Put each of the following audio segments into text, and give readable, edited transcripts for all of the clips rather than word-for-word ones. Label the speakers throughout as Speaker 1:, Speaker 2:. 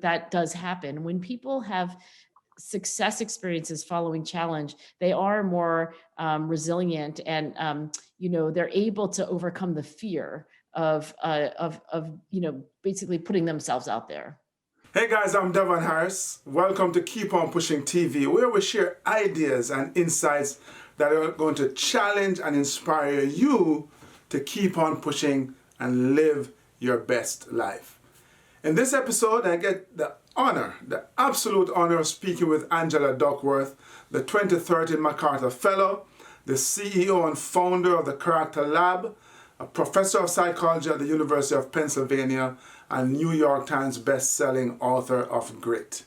Speaker 1: that does happen. When people have success experiences following challenge, they are more resilient, and they're able to overcome the fear of basically putting themselves out there.
Speaker 2: Hey guys, I'm Devon Harris. Welcome to Keep On Pushing TV, where we share ideas and insights that are going to challenge and inspire you to keep on pushing and live your best life. In this episode, I get the absolute honor of speaking with Angela Duckworth, the 2013 MacArthur Fellow, the CEO and founder of the Character Lab, a professor of psychology at the University of Pennsylvania, and New York Times best-selling author of Grit.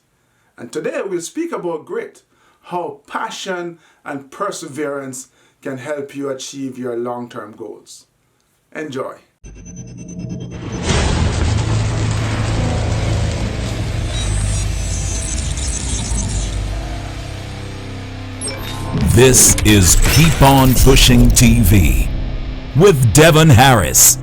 Speaker 2: And today we'll speak about grit, how passion and perseverance can help you achieve your long-term goals. Enjoy.
Speaker 3: This is Keep On Pushing TV with Devon Harris.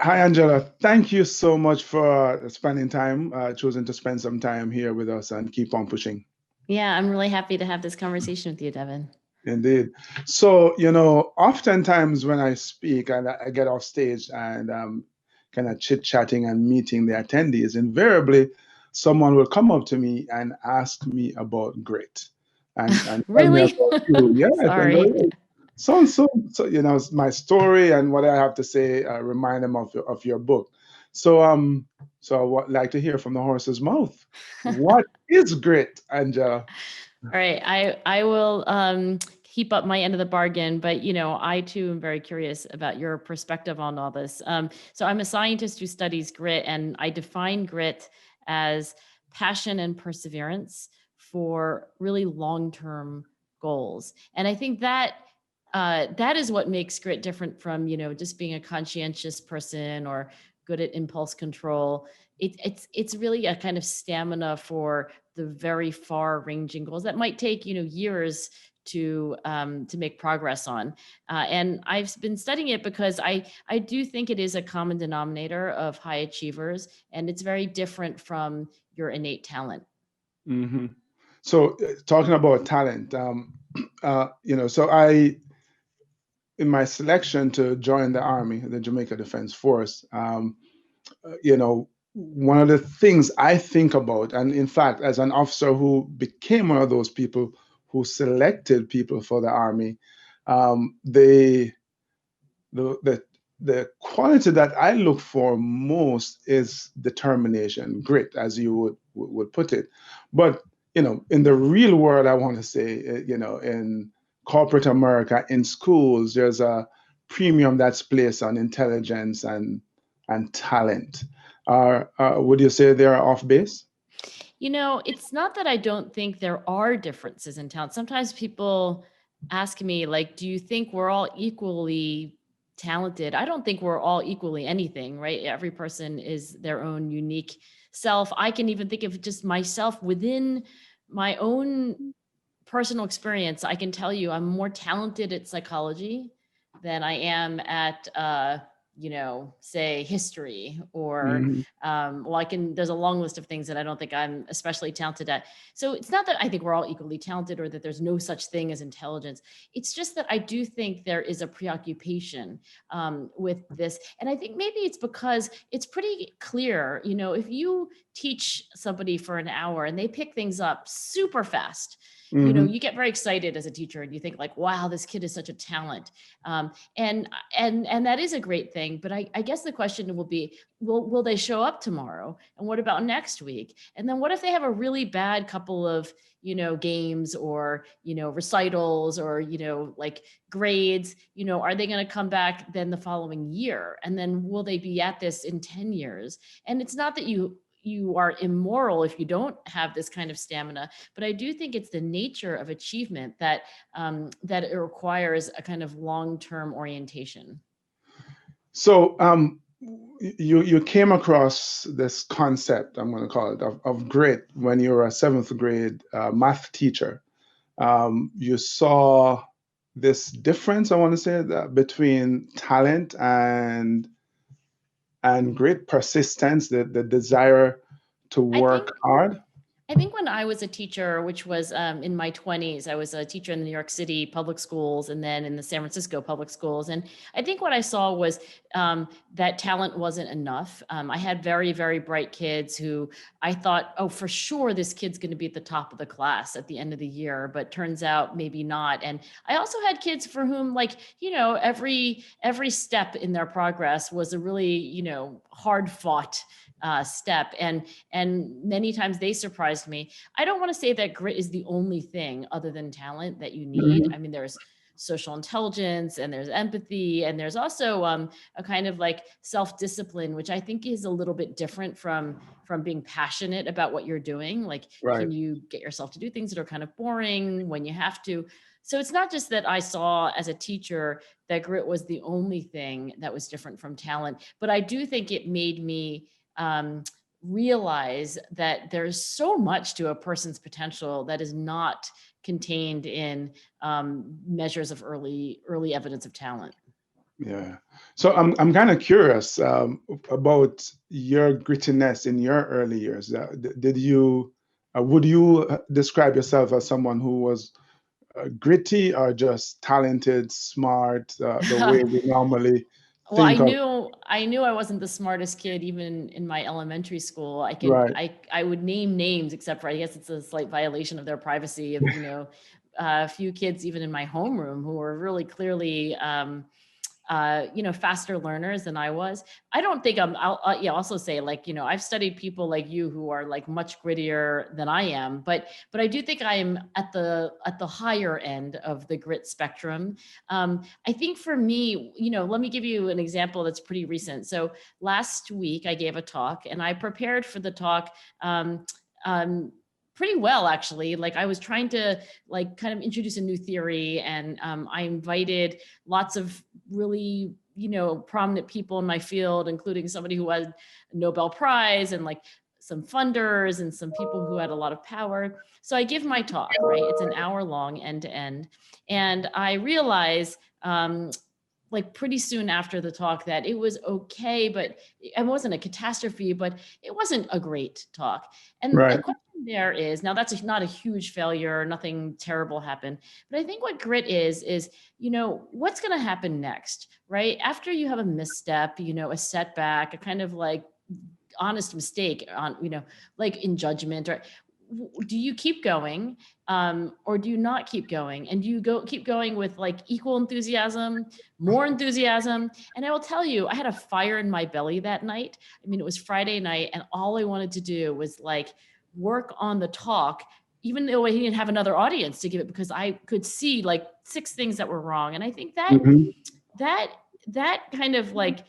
Speaker 2: Hi, Angela. Thank you so much for spending time, choosing to spend some time here with us and keep on pushing.
Speaker 1: Yeah, I'm really happy to have this conversation with you, Devon.
Speaker 2: Indeed. So, oftentimes when I speak and I get off stage and kind of chit-chatting and meeting the attendees, invariably someone will come up to me and ask me about grit. And
Speaker 1: Really?
Speaker 2: tell me about you. Yes,
Speaker 1: Sorry.
Speaker 2: so my story and what I have to say, remind them of your book. So I would like to hear from the horse's mouth. What is grit, Angela?
Speaker 1: All right, I will keep up my end of the bargain, but I too am very curious about your perspective on all this. So I'm a scientist who studies grit, and I define grit as passion and perseverance for really long-term goals. And I think that that is what makes grit different from just being a conscientious person or good at impulse control. It's really a kind of stamina for the very far-ranging goals that might take years to make progress on. And I've been studying it because I do think it is a common denominator of high achievers, and it's very different from your innate talent.
Speaker 2: Mm-hmm. So talking about talent, so in my selection to join the Army, the Jamaica Defense Force, one of the things I think about, and in fact, as an officer who became one of those people who selected people for the Army, the quality that I look for most is determination, grit, as you would put it. But in the real world, I want to say, in corporate America, in schools, there's a premium that's placed on intelligence and talent. Would you say they're off base?
Speaker 1: It's not that I don't think there are differences in talent. Sometimes people ask me, like, do you think we're all equally talented? I don't think we're all equally anything, right? Every person is their own unique self. I can even think of just myself within my own personal experience. I can tell you I'm more talented at psychology than I am at say history or there's a long list of things that I don't think I'm especially talented at. So it's not that I think we're all equally talented or that there's no such thing as intelligence. It's just that I do think there is a preoccupation with this. And I think maybe it's because it's pretty clear, if you teach somebody for an hour and they pick things up super fast, you get very excited as a teacher and you think like, wow, this kid is such a talent. And that is a great thing. But I guess the question will be, will they show up tomorrow? And what about next week? And then what if they have a really bad couple of, games or, recitals or, like grades, are they going to come back then the following year? And then will they be at this in 10 years? And it's not that you are immoral if you don't have this kind of stamina. But I do think it's the nature of achievement that it requires a kind of long-term orientation.
Speaker 2: So you came across this concept, I'm going to call it, of grit when you were a seventh grade math teacher. You saw this difference, I want to say, between talent and great persistence, the desire to
Speaker 1: I think
Speaker 2: work hard?
Speaker 1: I think when I was a teacher, which was in my 20s, I was a teacher in the New York City public schools and then in the San Francisco public schools. And I think what I saw was that talent wasn't enough. I had very, very bright kids who I thought, oh, for sure, this kid's going to be at the top of the class at the end of the year, but turns out maybe not. And I also had kids for whom, like, every step in their progress was a really, hard fought step. And many times they surprised me. I don't want to say that grit is the only thing other than talent that you need.
Speaker 2: Mhm.
Speaker 1: I mean, there's social intelligence and there's empathy and there's also a kind of like self-discipline, which I think is a little bit different from being passionate about what you're doing. Like,
Speaker 2: Right.
Speaker 1: can you get yourself to do things that are kind of boring when you have to? So it's not just that I saw as a teacher that grit was the only thing that was different from talent, but I do think it made me realize that there's so much to a person's potential that is not contained in measures of early evidence of talent.
Speaker 2: Yeah. So I'm kind of curious about your grittiness in your early years. Did you would you describe yourself as someone who was gritty or just talented, smart, the way we normally
Speaker 1: Well,
Speaker 2: think of?
Speaker 1: I knew I wasn't the smartest kid even in my elementary school.
Speaker 2: Right.
Speaker 1: I would name names, except for I guess it's a slight violation of their privacy of, a few kids even in my homeroom who were really clearly faster learners than I was. I don't think I'll also say, like, I've studied people like you who are like much grittier than I am, but I do think I'm at the higher end of the grit spectrum. I think for me, let me give you an example that's pretty recent. So last week I gave a talk and I prepared for the talk pretty well, actually. Like, I was trying to like kind of introduce a new theory, and I invited lots of really prominent people in my field, including somebody who had a Nobel Prize and like some funders and some people who had a lot of power. So I give my talk, right? It's an hour long, end to end, and I realize like pretty soon after the talk that it was okay, but it wasn't a catastrophe, but it wasn't a great talk. And the
Speaker 2: Right.
Speaker 1: question there is, now that's not a huge failure, nothing terrible happened, but I think what grit is, what's going to happen next, right? After you have a misstep, a setback, a kind of like honest mistake on, like in judgment, or do you keep going or do you not keep going? And do you keep going with like equal enthusiasm, more enthusiasm? And I will tell you, I had a fire in my belly that night. I mean, it was Friday night and all I wanted to do was like work on the talk, even though I didn't have another audience to give it, because I could see like 6 things that were wrong. And I think that
Speaker 2: Hmm.
Speaker 1: that kind of like,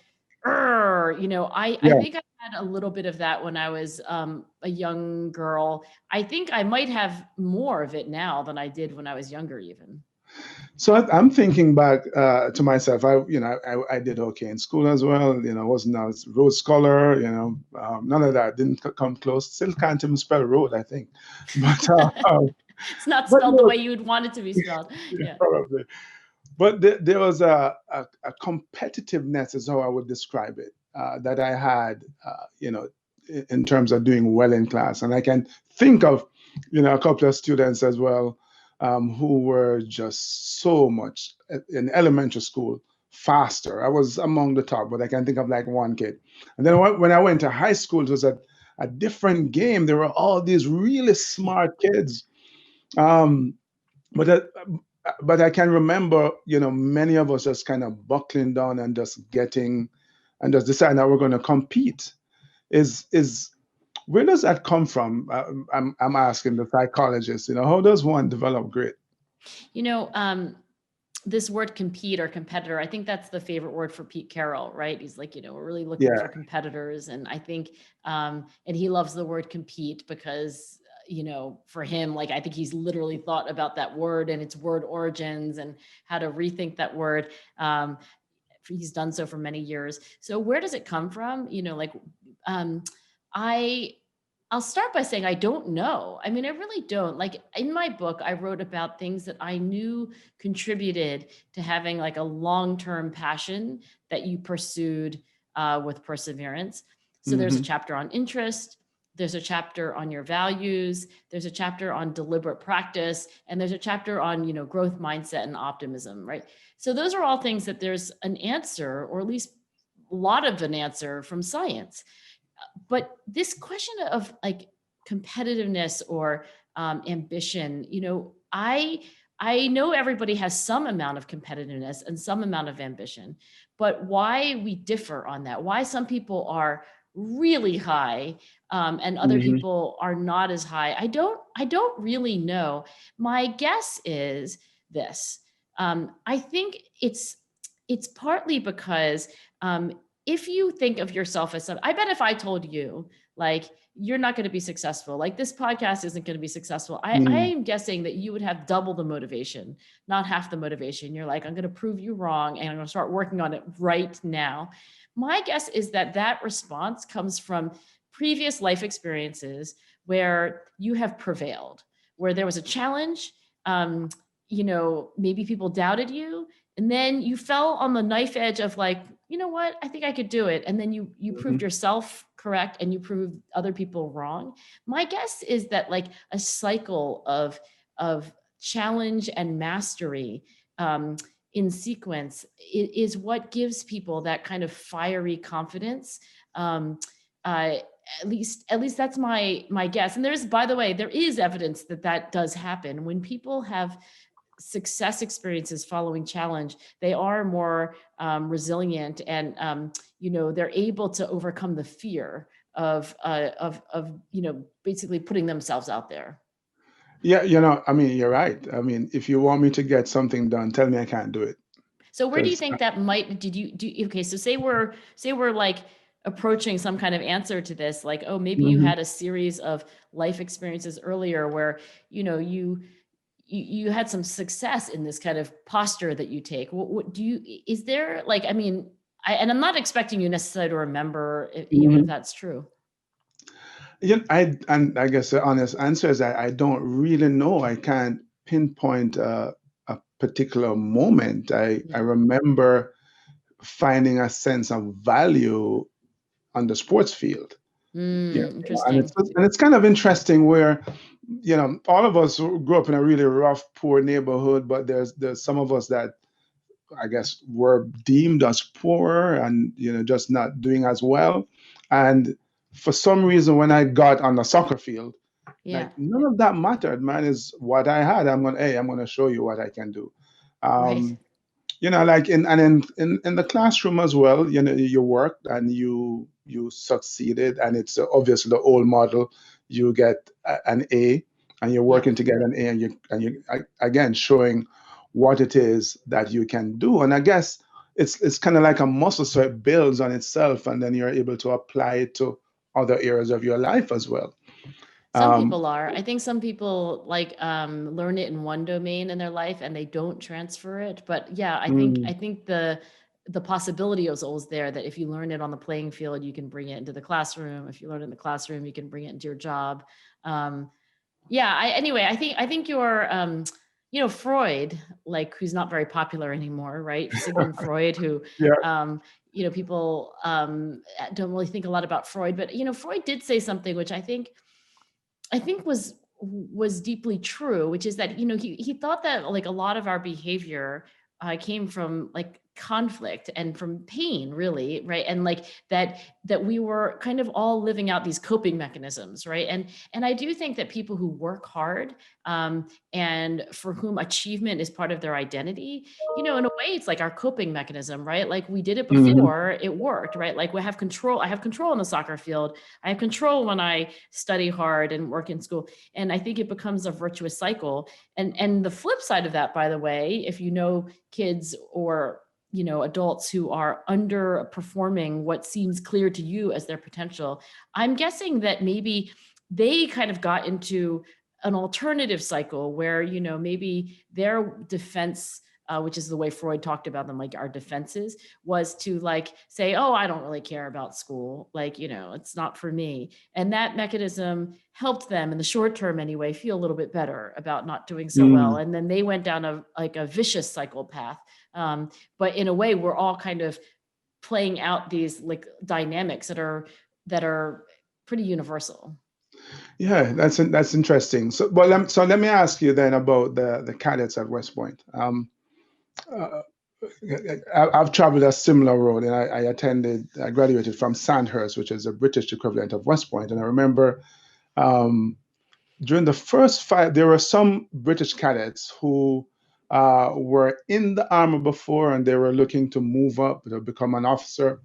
Speaker 1: I
Speaker 2: Yeah.
Speaker 1: think I had a little bit of that when I was a young girl. I think I might have more of it now than I did when I was younger, even.
Speaker 2: So I'm thinking back to myself. I did okay in school as well. Wasn't a Rhodes Scholar. None of that. Didn't come close. Still can't even spell road, I think. But
Speaker 1: It's not
Speaker 2: but
Speaker 1: spelled the
Speaker 2: no,
Speaker 1: way you would want it to be spelled. Yeah.
Speaker 2: probably. But there was a competitiveness, is how I would describe it, that I had, in terms of doing well in class. And I can think of, a couple of students as well, who were just so much in elementary school faster. I was among the top, but I can think of like one kid. And then when I went to high school, it was a different game. There were all these really smart kids. Um, but I can remember, many of us just kind of buckling down and just deciding that we're going to compete. Is Where does that come from? I'm asking the psychologist. How does one develop grit?
Speaker 1: You know, this word compete or competitor, I think that's the favorite word for Pete Carroll, right? He's like, we're really looking
Speaker 2: Yeah.
Speaker 1: for competitors. And I think, and he loves the word compete because, for him, like, I think he's literally thought about that word and its word origins and how to rethink that word. He's done so for many years. So where does it come from? Um, I I'll start by saying I don't know. I mean, I really don't. Like, in my book, I wrote about things that I knew contributed to having like a long-term passion that you pursued with perseverance. So there's a
Speaker 2: Hmm.
Speaker 1: chapter on interest. there's a chapter on your values, there's a chapter on deliberate practice, and there's a chapter on, growth mindset and optimism, right? So those are all things that there's an answer, or at least a lot of an answer from science. But this question of like competitiveness or ambition, I know everybody has some amount of competitiveness and some amount of ambition, but why we differ on that, why some people are really high and other
Speaker 2: Mhm.
Speaker 1: people are not as high, I don't really know. My guess is this. I think it's partly because if you think of yourself as I bet if I told you, like, you're not going to be successful, like this podcast isn't going to be successful, I
Speaker 2: Mm.
Speaker 1: am guessing that you would have double the motivation, not half the motivation. You're like, I'm going to prove you wrong and I'm going to start working on it right now. My guess is that that response comes from previous life experiences where you have prevailed, where there was a challenge. Maybe people doubted you, and then you fell on the knife edge of like, you know what, I think I could do it. And then you proved
Speaker 2: Mhm.
Speaker 1: yourself correct and you proved other people wrong. My guess is that like a cycle of challenge and mastery in sequence is what gives people that kind of fiery confidence. Um, uh, at least that's my guess. And there's, by the way, there is evidence that that does happen when people have success experiences following challenge. They are more resilient, and they're able to overcome the fear of basically putting themselves out there.
Speaker 2: Yeah, I mean, you're right. I mean, if you want me to get something done, tell me I can't do it.
Speaker 1: So where do you
Speaker 2: Because
Speaker 1: think that might, did you do? Okay, so say we're like approaching some kind of answer to this, like, oh, maybe you had a series of life experiences earlier where you had some success in this kind of posture that you take. What do you, is there like, I mean, and I'm not expecting you necessarily to remember, even if that's true.
Speaker 2: yeah, I guess the honest answer is I don't really know. I can't pinpoint a particular moment. I
Speaker 1: Yeah.
Speaker 2: remember finding a sense of value on the sports field. Yeah,
Speaker 1: Interesting.
Speaker 2: and it's kind of interesting where all of us grew up in a really rough, poor neighborhood, but there's some of us that I guess were deemed as poorer and just not doing as well. And for some reason, when I got on the soccer field,
Speaker 1: Yeah.
Speaker 2: like none of that mattered, man. Is what I had. I'm gonna show you what I can do.
Speaker 1: Right.
Speaker 2: Um, like in the classroom as well. You worked and you succeeded, and it's obviously the old model. You get an A, and you're
Speaker 1: Yeah.
Speaker 2: working to get an A, and you again showing what it is that you can do. And I guess it's kind of like a muscle, so it builds on itself, and then you're able to apply it to other areas of your life as well.
Speaker 1: Some
Speaker 2: Um,
Speaker 1: people are. I think some people like learn it in one domain in their life and they don't transfer it. But yeah, I think
Speaker 2: mm,
Speaker 1: I think the possibility is always there that if you learn it on the playing field, you can bring it into the classroom. If you learn it in the classroom, you can bring it into your job. Um, yeah. Anyway, I think you're Freud, like, who's not very popular anymore, right? Sigmund Freud, who
Speaker 2: yeah.
Speaker 1: um, people don't really think a lot about Freud, but Freud did say something which I think was deeply true, which is that he thought that like a lot of our behavior came from like conflict and from pain, really, right? And like that we were kind of all living out these coping mechanisms, right? And I do think that people who work hard and for whom achievement is part of their identity, in a way, it's like our coping mechanism, right? Like we did it
Speaker 2: Mhm.
Speaker 1: before, it worked, right? Like we have control. I have control on the soccer field. I have control when I study hard and work in school. And I think it becomes a virtuous cycle. And the flip side of that, by the way, if you know kids or adults who are underperforming what seems clear to you as their potential, I'm guessing that maybe they kind of got into an alternative cycle where maybe their defense, which is the way Freud talked about them, like our defenses, was to like say, oh, I don't really care about school, like it's not for me. And that mechanism helped them in the short term anyway feel a little bit better about not doing so well.
Speaker 2: Mm.
Speaker 1: And then they went down a vicious cycle path. But in a way, we're all kind of playing out these like dynamics that are pretty universal.
Speaker 2: Yeah, that's interesting. So, so let me ask you then about the cadets at West Point. Uh, I've traveled a similar road, and I graduated from Sandhurst, which is a British equivalent of West Point. And I remember um, during the first five, there were some British cadets who were in the army before, and they were looking to move up to become an officer,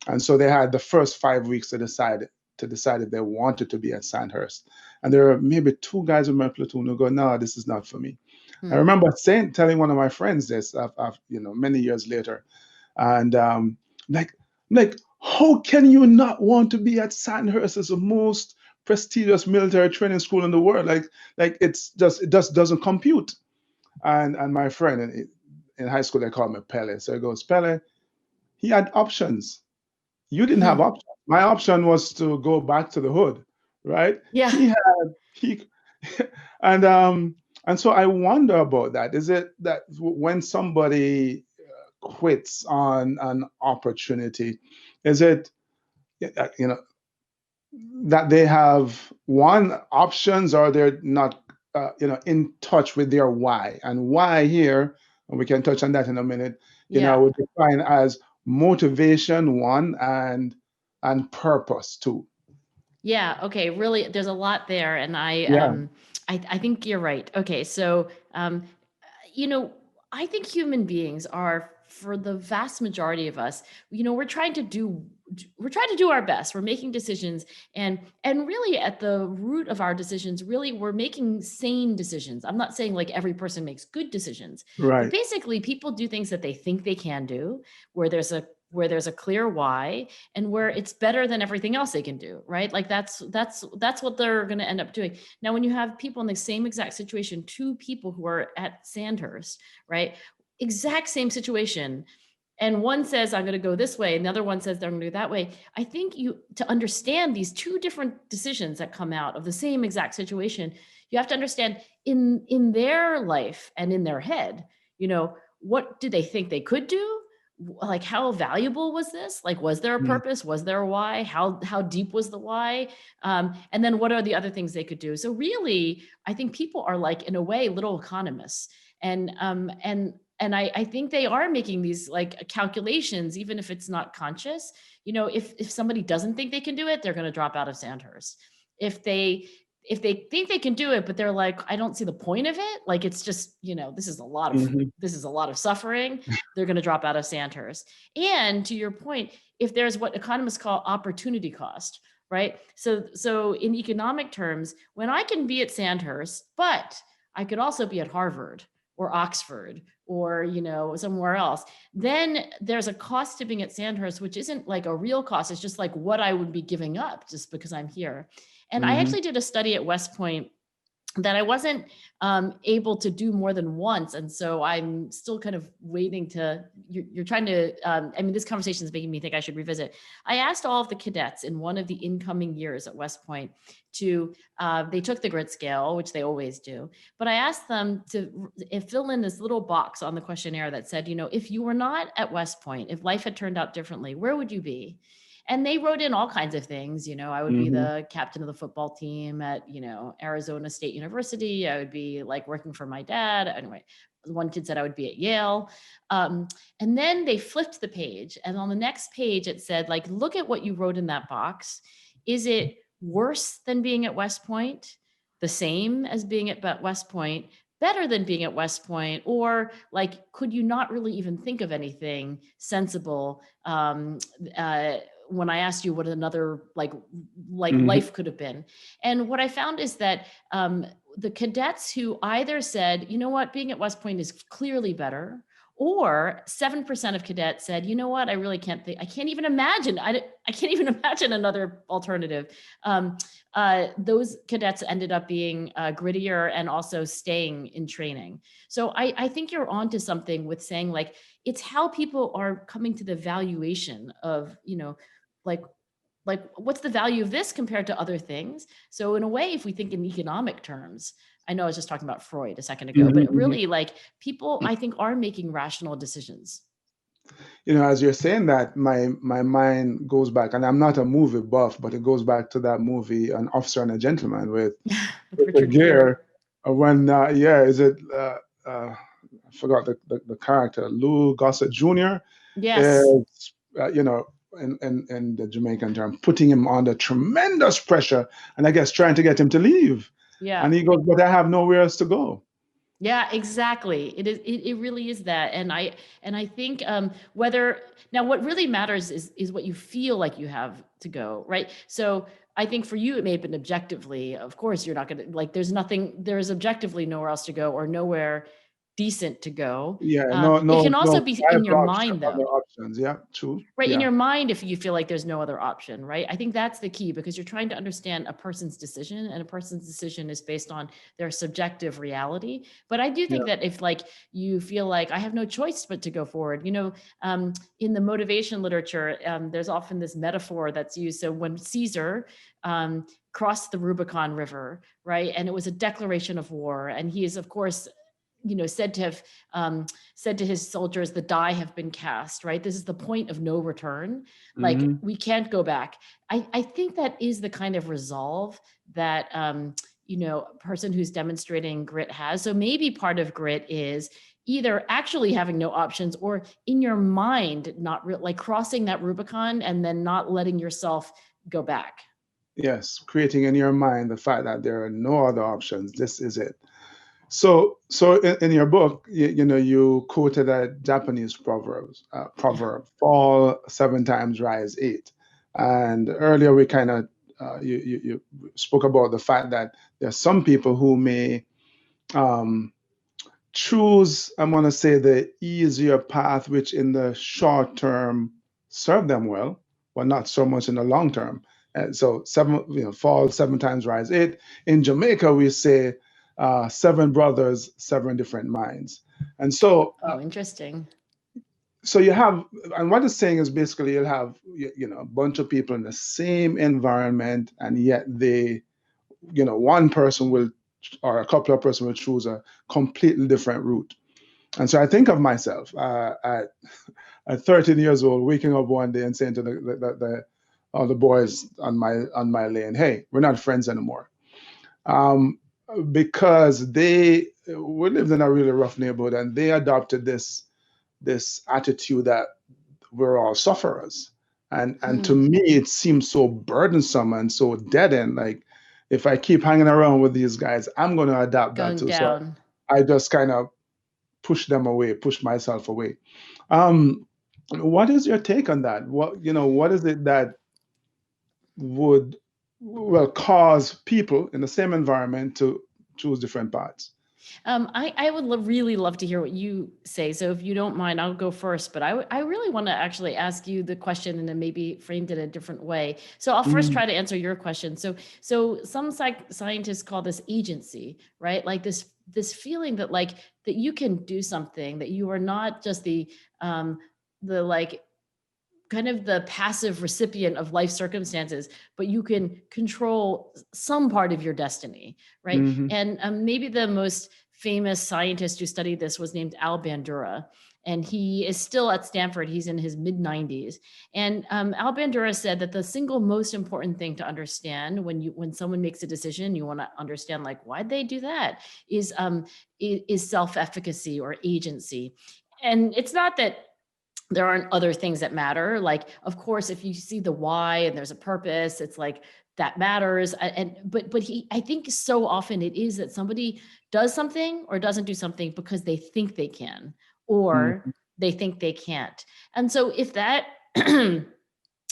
Speaker 2: and so they had the first 5 weeks to decide if they wanted to be at Sandhurst. And there were maybe two guys in my platoon who go, "No, this is not for me." I
Speaker 1: Hmm.
Speaker 2: remember telling one of my friends this, many years later, and like, how can you not want to be at Sandhurst as the most prestigious military training school in the world? It just doesn't compute. And my friend in high school, they called me Pele. So he goes, Pele, he had options. You didn't have options. My option was to go back to the hood, right?
Speaker 1: Yeah.
Speaker 2: He and and so I wonder about that. Is it that when somebody quits on an opportunity, is it you know that they have one options, or they're not in touch with their why? And why here, and we can touch on that in a minute,
Speaker 1: Yeah.
Speaker 2: would define as motivation one, and purpose two.
Speaker 1: Yeah. Okay. Really, there's a lot there, and
Speaker 2: Yeah,
Speaker 1: I think you're right. Okay. So, you know, I think human beings are, for the vast majority of us, we're trying to do our best. We're making decisions, and really at the root of our decisions, really we're making sane decisions. I'm not saying like every person makes good decisions, but
Speaker 2: right.
Speaker 1: basically people do things that they think they can do, where there's a clear why, and where it's better than everything else they can do, right? Like that's what they're going to end up doing. Now, when you have people in the same exact situation, two people who are at Sandhurst, right? Exact same situation, and one says I'm going to go this way, and the other one says they're going to go that way. I think you to understand these two different decisions that come out of the same exact situation, you have to understand in their life and in their head, what do they think they could do? Like, how valuable was this? Like, was there a
Speaker 2: Mm,
Speaker 1: purpose? Was there a why? How deep was the why? And then what are the other things they could do? So really, I think people are, like, in a way, little economists. And I think they are making these, like, calculations, even if it's not conscious. If somebody doesn't think they can do it, they're going to drop out of Sandhurst. If they think they can do it, but they're like, I don't see the point of it, like, it's just,
Speaker 2: mhm,
Speaker 1: this is a lot of suffering, they're going to drop out of Sandhurst. And to your point, if there's what economists call opportunity cost, right? So in economic terms, when I can be at Sandhurst, but I could also be at Harvard or Oxford or, somewhere else, then there's a cost to being at Sandhurst, which isn't like a real cost. It's just like what I would be giving up just because I'm here. And I
Speaker 2: mhm.
Speaker 1: actually did a study at West Point that I wasn't able to do more than once. And so I'm still kind of waiting you're trying to, this conversation is making me think I should revisit. I asked all of the cadets in one of the incoming years at West Point they took the grit scale, which they always do, but I asked them to fill in this little box on the questionnaire that said, if you were not at West Point, if life had turned out differently, where would you be? And they wrote in all kinds of things. I would be
Speaker 2: Mhm.
Speaker 1: the captain of the football team at, Arizona State University. I would be like working for my dad. Anyway, one kid said I would be at Yale. And then they flipped the page. And on the next page, it said, like, look at what you wrote in that box. Is it worse than being at West Point? The same as being at West Point? Better than being at West Point? Or, like, could you not really even think of anything sensible when I asked you what another like
Speaker 2: Mhm.
Speaker 1: life could have been? And what I found is that the cadets who either said, you know what, being at West Point is clearly better, or 7% of cadets said, you know what, I really can't think, I can't even imagine, I can't even imagine another alternative. Those cadets ended up being grittier and also staying in training. So I think you're onto something with saying, like, it's how people are coming to the valuation of, like what's the value of this compared to other things. So in a way, if we think in economic terms, I know I was just talking about Freud a second ago,
Speaker 2: Mhm.
Speaker 1: but
Speaker 2: Mhm.
Speaker 1: really, like, people, I think, are making rational decisions.
Speaker 2: As you're saying that, my mind goes back, and I'm not a movie buff, but it goes back to that movie, An Officer and a Gentleman,
Speaker 1: With
Speaker 2: with the
Speaker 1: Richard Gere.
Speaker 2: gear. When is it? I forgot the character. Lou Gossett Jr.
Speaker 1: Yes.
Speaker 2: is, in the Jamaican term, putting him under tremendous pressure, and I guess trying to get him to leave.
Speaker 1: Yeah.
Speaker 2: And he goes, "But I have nowhere else to go."
Speaker 1: Yeah, exactly. It is. It really is that, and I think whether now what really matters is what you feel like you have to go, right? So I think for you it may have been objectively. Of course, you're not going to like. There's nothing. There is objectively nowhere else to go or nowhere decent to go.
Speaker 2: Yeah, no,
Speaker 1: It
Speaker 2: no,
Speaker 1: can also
Speaker 2: no
Speaker 1: be in your
Speaker 2: viable
Speaker 1: mind,
Speaker 2: other
Speaker 1: though.
Speaker 2: options. Yeah, true.
Speaker 1: Right, in
Speaker 2: Yeah,
Speaker 1: your mind, if you feel like there's no other option, right? I think that's the key because you're trying to understand a person's decision, and a person's decision is based on their subjective reality. But I do think
Speaker 2: yeah.
Speaker 1: that if like you feel like I have no choice but to go forward, in the motivation literature, there's often this metaphor that's used. So when Caesar crossed the Rubicon River, right, and it was a declaration of war, and he is of course said to have said to his soldiers, the die have been cast, right? This is the point of no return. Like
Speaker 2: Hmm.
Speaker 1: we can't go back. I think that is the kind of resolve that, a person who's demonstrating grit has. So maybe part of grit is either actually having no options or in your mind, not like crossing that Rubicon and then not letting yourself go back.
Speaker 2: Yes, creating in your mind the fact that there are no other options. This is it. So in your book, you quoted a Japanese
Speaker 1: Yeah.
Speaker 2: proverb: "Fall seven times, rise eight." And earlier we kind of you spoke about the fact that there are some people who may um, choose, I'm going to say, the easier path, which in the short term serve them well, but not so much in the long term. And so seven, fall seven times, rise eight. In Jamaica, we say seven brothers, seven different minds. And
Speaker 1: Oh, interesting.
Speaker 2: so you have, and what it's saying is basically you'll have, a bunch of people in the same environment, and yet one person will, or a couple of person will choose a completely different route. And so I think of myself at 13 years old, waking up one day and saying to the all the boys on my lane, "Hey, we're not friends anymore," um, because we lived in a really rough neighborhood, and they adopted this attitude that we're all sufferers, and to
Speaker 1: Hmm.
Speaker 2: me it seems so burdensome and so dead end. Like if I keep hanging around with these guys, I'm going to adapt that
Speaker 1: Going
Speaker 2: too. So
Speaker 1: down.
Speaker 2: I just kind of push them away, push myself away. Um, what is your take on that? What is it that would, well, cause people in the same environment to choose different paths?
Speaker 1: I would really love to hear what you say. So if you don't mind, I'll go first. But I really want to actually ask you the question and then maybe framed it a different way. So I'll first
Speaker 2: Mm,
Speaker 1: try to answer your question. So some scientists call this agency, right? Like this feeling that like that you can do something, that you are not just the like kind of the passive recipient of life circumstances, but you can control some part of your destiny, right?
Speaker 2: mhm.
Speaker 1: And maybe the most famous scientist who studied this was named Al Bandura. And he is still at Stanford. He's in his mid 90s. And Al Bandura said that the single most important thing to understand when someone makes a decision, you want to understand like why they do that is self-efficacy or agency. And it's not that there aren't other things that matter. Like, of course, if you see the why and there's a purpose, it's like that matters. I think so often it is that somebody does something or doesn't do something because they think they can, or
Speaker 2: Mhm.
Speaker 1: they think they can't. And so if that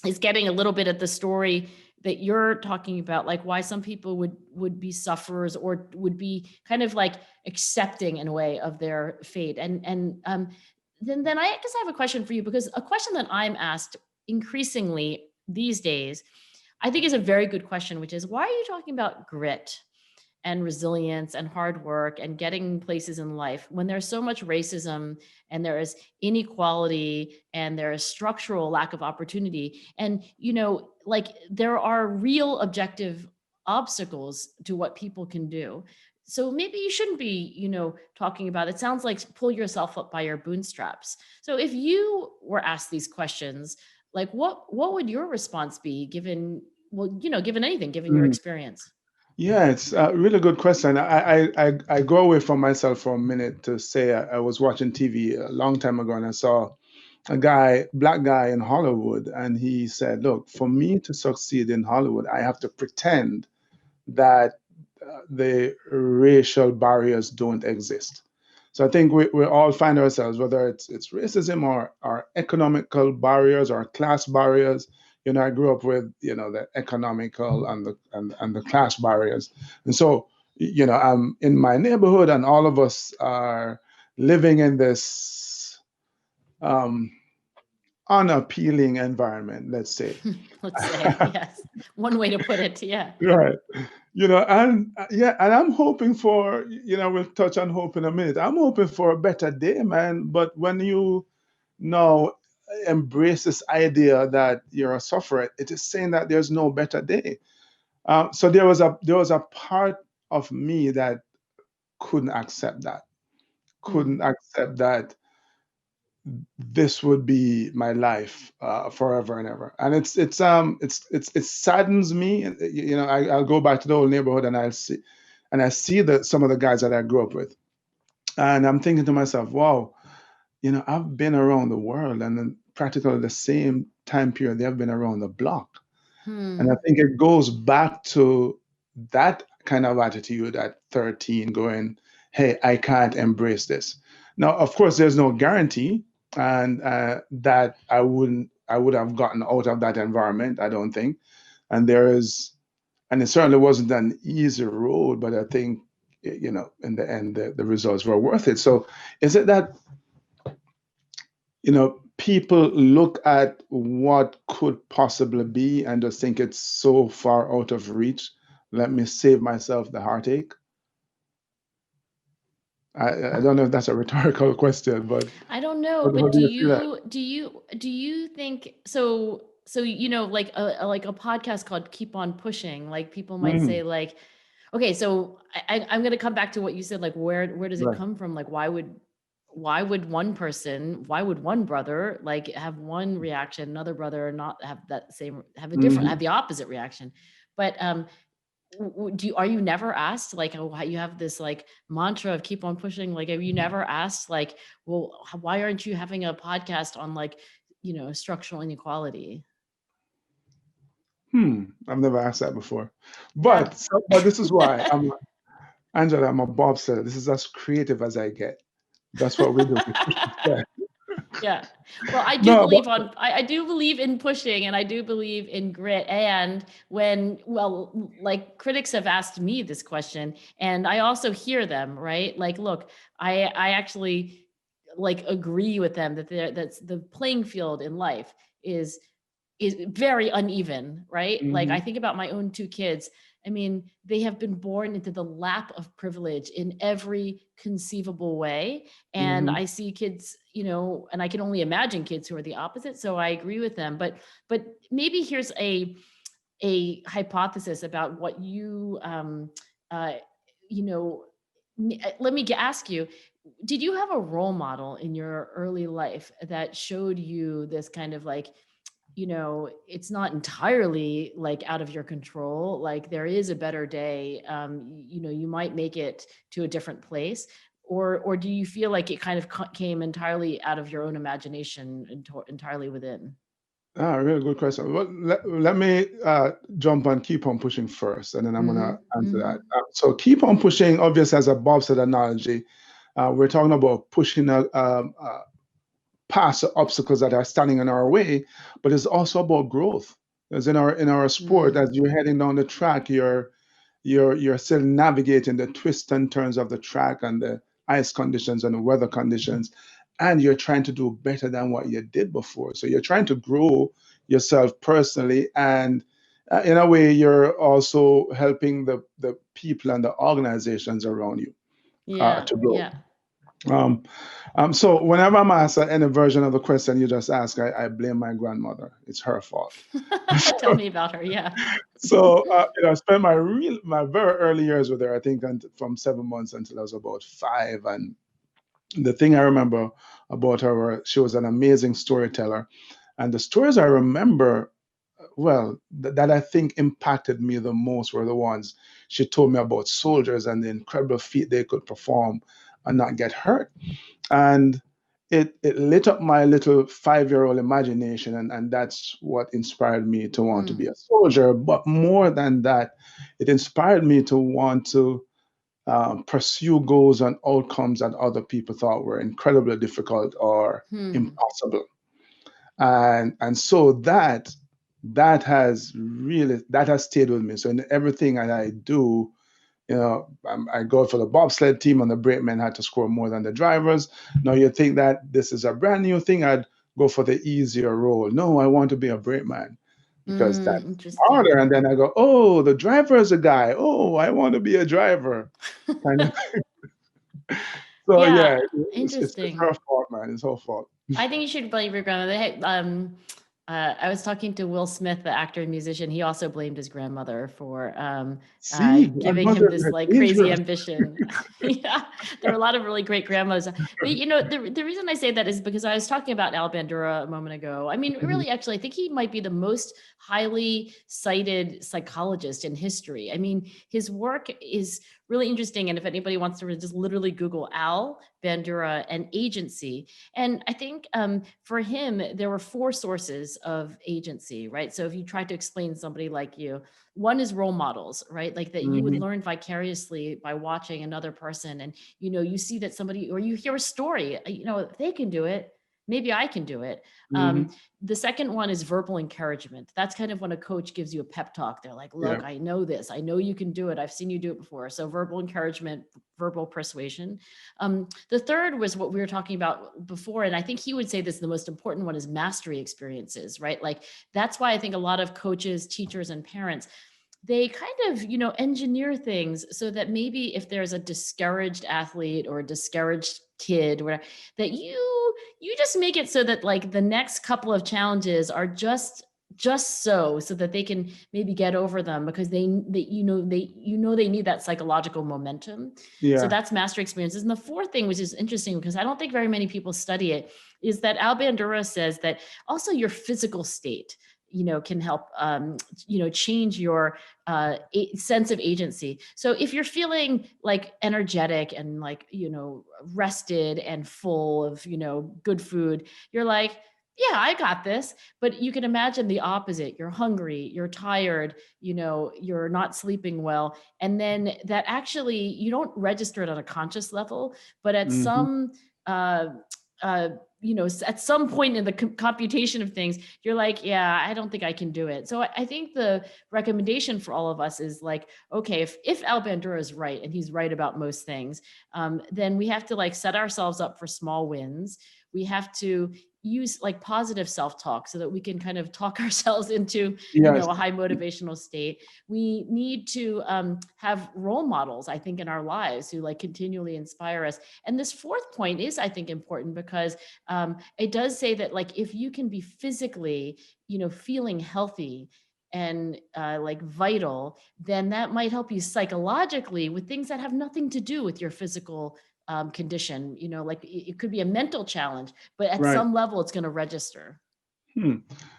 Speaker 1: is getting a little bit at the story that you're talking about, like why some people would be sufferers or would be kind of like accepting in a way of their fate. Then I guess I have a question for you, because a question that I'm asked increasingly these days, I think is a very good question, which is why are you talking about grit and resilience and hard work and getting places in life when there's so much racism and there is inequality and there is structural lack of opportunity? And like there are real objective obstacles to what people can do. So maybe you shouldn't be, talking about it. Sounds like pull yourself up by your bootstraps. So if you were asked these questions, like what would your response be given, well, given anything, given your
Speaker 2: Mm.
Speaker 1: experience?
Speaker 2: Yeah, it's a really good question. I go away from myself for a minute to say I was watching TV a long time ago and I saw black guy in Hollywood, and he said, "Look, for me to succeed in Hollywood, I have to pretend that the racial barriers don't exist." So I think we all find ourselves, whether it's racism or economical barriers or class barriers. I grew up with the economical and the class barriers, and so I'm in my neighborhood, and all of us are living in this um, unappealing environment, let's say.
Speaker 1: Let's say, yes. One way to put it. Yeah.
Speaker 2: Right. And yeah, and I'm hoping for, we'll touch on hope in a minute. I'm hoping for a better day, man. But when you now embrace this idea that you're a sufferer, it is saying that there's no better day. So there was a part of me that couldn't accept that, couldn't
Speaker 1: Mm.
Speaker 2: accept that this would be my life forever and ever. And it saddens me. I'll go back to the old neighborhood and I see that some of the guys that I grew up with, and I'm thinking to myself, wow, I've been around the world, and in practically the same time period they have been around the block. And I
Speaker 1: Hmm.
Speaker 2: think it goes back to that kind of attitude at 13, going, hey, I can't embrace this. Now, of course, there's no guarantee, and that I would have gotten out of that environment, I don't think. And and it certainly wasn't an easy road, but I think, in the end, the results were worth it. So is it that people look at what could possibly be and just think it's so far out of reach? Let me save myself the heartache. I don't know if that's a rhetorical question, but
Speaker 1: I don't know,
Speaker 2: how
Speaker 1: but
Speaker 2: do
Speaker 1: do
Speaker 2: you see that?
Speaker 1: you think so? So like a podcast called Keep on Pushing, like people might
Speaker 2: Mm,
Speaker 1: say like, okay, so I'm gonna come back to what you said, like where does it
Speaker 2: right.
Speaker 1: come from? Like why would one brother like have one reaction, another brother not have that same, have
Speaker 2: Hmm.
Speaker 1: the opposite reaction? But are you never asked like, oh, you have this like mantra of keep on pushing, like have you never asked like, well, why aren't you having a podcast on like, structural inequality?
Speaker 2: I've never asked that before,
Speaker 1: Yeah.
Speaker 2: but this is why Angela. I'm a bobsledder. This is as creative as I get. That's what we do. We push the sled.
Speaker 1: Yeah. Well, I do
Speaker 2: No, but
Speaker 1: believe I do believe in pushing, and I do believe in grit. And like critics have asked me this question, and I also hear them, right? Like, look, I actually like agree with them that that's the playing field in life is very uneven, right? Like I
Speaker 2: mhm,
Speaker 1: think about my own two kids. I mean, they have been born into the lap of privilege in every conceivable way. And
Speaker 2: mhm.
Speaker 1: I see kids, and I can only imagine kids who are the opposite. So I agree with them. But maybe here's a hypothesis about what you uh you know let me ask you, did you have a role model in your early life that showed you this kind of like, it's not entirely like out of your control. Like there is a better day. You might make it to a different place, or do you feel like it kind of came entirely out of your own imagination and entirely within?
Speaker 2: Really good question. Well, let me jump on keep on pushing first, and then I'm gonna
Speaker 1: Mm-hmm.
Speaker 2: answer
Speaker 1: Mm-hmm.
Speaker 2: that. So keep on pushing, obviously, as a Bob said analogy, we're talking about pushing past the obstacles that are standing in our way, but it's also about growth. Because in our sport,
Speaker 1: Mm.
Speaker 2: as you're heading down the track, you're still navigating the twists and turns of the track and the ice conditions and the weather conditions, and you're trying to do better than what you did before. So you're trying to grow yourself personally, and in a way, you're also helping the people and the organizations around you
Speaker 1: Yeah.
Speaker 2: to grow.
Speaker 1: Yeah.
Speaker 2: Um, so whenever I'm asked any version of the question you just asked, I blame my grandmother. It's her fault.
Speaker 1: Tell me about her. Yeah.
Speaker 2: So I spent my very early years with her. I think from 7 months until I was about 5. And the thing I remember about her, she was an amazing storyteller, and the stories I remember, well, that I think impacted me the most were the ones she told me about soldiers and the incredible feat they could perform and not get hurt. And it lit up my little 5-year-old imagination, and that's what inspired me to want to be
Speaker 1: Mm,
Speaker 2: a soldier. But more than that, it inspired me to want to pursue goals and outcomes that other people thought were incredibly difficult or
Speaker 1: hmm.
Speaker 2: impossible. And so that has stayed with me. So in everything that I do, I go for the bobsled team, and the brakemen had to score more than the drivers. Now you think that this is a brand new thing, I'd go for the easier role. No, I want to be a brakeman because that's
Speaker 1: Interesting.
Speaker 2: harder. And then I go, oh, the driver is a guy. Oh, I want to be a driver. Kind of. So yeah,
Speaker 1: Yeah,
Speaker 2: it's
Speaker 1: interesting.
Speaker 2: her fault, man. It's her fault.
Speaker 1: I think you should blame your grandmother. Hey, I was talking to Will Smith, the actor and musician. He also blamed his grandmother for
Speaker 2: See,
Speaker 1: giving him
Speaker 2: grandmothers
Speaker 1: this
Speaker 2: are
Speaker 1: like crazy
Speaker 2: dangerous.
Speaker 1: ambition. Yeah, there are a lot of really great grandmothers. But the reason I say that is because I was talking about Al Bandura a moment ago. I mean,
Speaker 2: Mhm.
Speaker 1: really, actually, I think he might be the most highly cited psychologist in history. I mean, his work is really interesting. And if anybody wants to just literally Google Al Bandura and agency, and I think for him, there were 4 sources of agency, right? So if you try to explain somebody like you, one is role models, right? Like that you would
Speaker 2: Mhm.
Speaker 1: learn vicariously by watching another person. And, you see that somebody, or you hear a story, if they can do it, maybe I can do it. Um,
Speaker 2: Mhm.
Speaker 1: the second one is verbal encouragement. That's kind of when a coach gives you a pep talk. They're like,
Speaker 2: Yeah.
Speaker 1: look, I know this. I know you can do it. I've seen you do it before. So verbal encouragement, verbal persuasion. The third was what we were talking about before. And I think he would say this, the most important one is mastery experiences, right? Like that's why I think a lot of coaches, teachers, and parents, they kind of, engineer things so that maybe if there's a discouraged athlete or a discouraged kid, where that you just make it so that like the next couple of challenges are just so that they can maybe get over them because they need that psychological momentum. So
Speaker 2: Yeah.
Speaker 1: that's mastery experiences. And the fourth thing, which is interesting because I don't think very many people study it, is that Al Bandura says that also your physical state can help change your sense of agency. So if you're feeling like energetic and like rested and full of good food, you're like, yeah, I got this. But you can imagine the opposite. You're hungry, you're tired, you're not sleeping well. And then that actually, you don't register it on a conscious level, but at
Speaker 2: Mhm.
Speaker 1: some, uh, uh, at some point in the computation of things, you're like, yeah, I don't think I can do it. So I think the recommendation for all of us is like, okay, if Al Bandura is right, and he's right about most things, then we have to like set ourselves up for small wins. We have to use like positive self-talk so that we can kind of talk ourselves into
Speaker 2: Yes.
Speaker 1: a high motivational state. We need to have role models, I think, in our lives who like continually inspire us. And this fourth point is, I think, important because it does say that like if you can be physically feeling healthy and like vital, then that might help you psychologically with things that have nothing to do with your physical condition. Like it could be a mental challenge, but at
Speaker 2: Right.
Speaker 1: some level it's going to register.
Speaker 2: Hmm.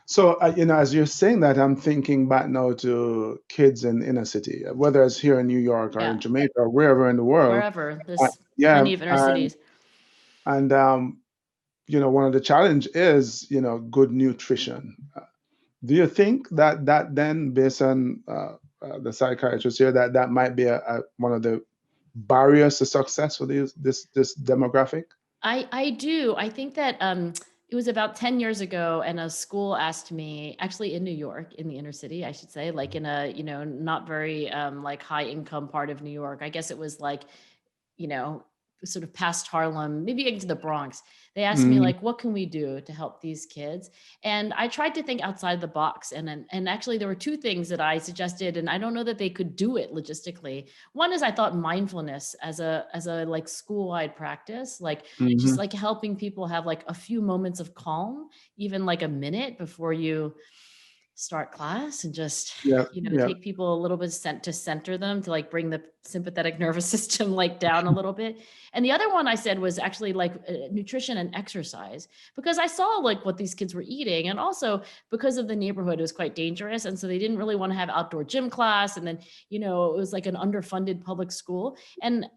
Speaker 2: So, as you're saying that, I'm thinking back now to kids in inner city, whether it's here in New York or in
Speaker 1: Yeah,
Speaker 2: Jamaica or wherever in the world.
Speaker 1: wherever.
Speaker 2: Uh,
Speaker 1: There's
Speaker 2: yeah,
Speaker 1: plenty of inner
Speaker 2: and
Speaker 1: cities.
Speaker 2: and one of the challenge is good nutrition. Do you think that then, based on the psychiatrist here, that might be one of the barriers to success for this demographic?
Speaker 1: I do. I think that it was about 10 years ago, and a school asked me, actually in New York, in the inner city, I should say, like in a, not very like high income part of New York. I guess it was like, you know, sort of past Harlem, maybe getting to the Bronx. They asked me
Speaker 2: Mm-hmm.
Speaker 1: like, what can we do to help these kids? And I tried to think outside the box. And actually there were two things that I suggested, and I don't know that they could do it logistically. One is I thought mindfulness as a like school-wide practice, like just like helping people have like a few moments of calm, even like a minute before you start class, and just,
Speaker 2: Yeah.
Speaker 1: take people a little bit to center them, to like bring the sympathetic nervous system like down a little bit. And the other one I said was actually like nutrition and exercise, because I saw like what these kids were eating, and also because of the neighborhood, it was quite dangerous. And so they didn't really want to have outdoor gym class. And then, it was like an underfunded public school. And,